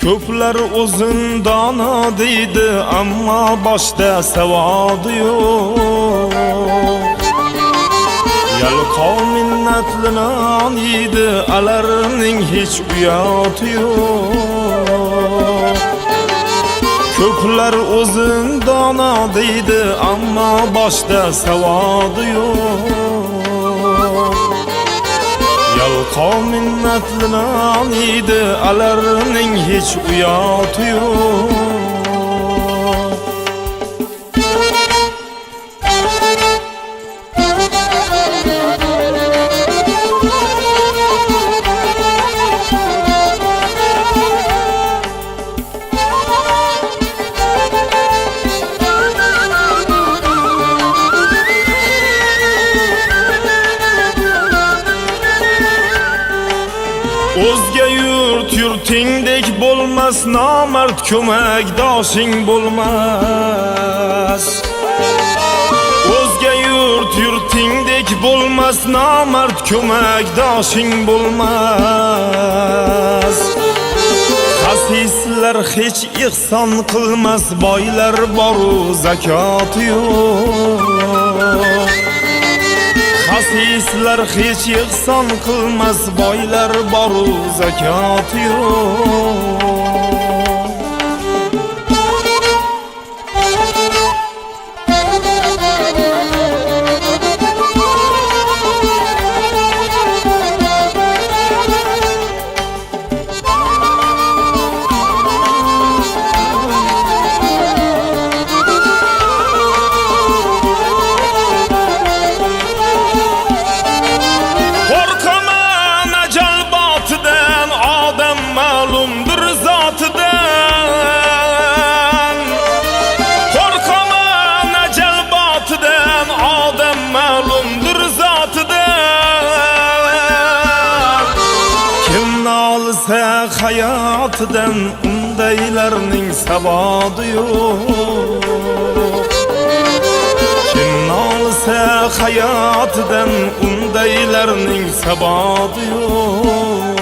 Ko'plar o'zin dono deydi, ammo boshda savodi yo'q. Yalqov minnatlinan yeydi, alarning hech uyati yo'q. Ko'plar o'zin dono deydi, ammo boshda savodi yo'q. Yalqov minnatlinan yeydi, alarning hech uyati yo'q. O'zga yurtingdek bo'lmas, nomard ko'makdoshing bo'lmas. O'zga yurtingdek bo'lmas, nomard ko'makdoshing bo'lmas. Xasislar hech ihson qilmas, boylar boru zakoti yo'q. Xasislar hech ihson qilmas, boylar boru zakoti yo'q. Hayotidan undaylarning sabodi yo'q. Kim nolsa hayotidan undaylarning sabodi yo'q.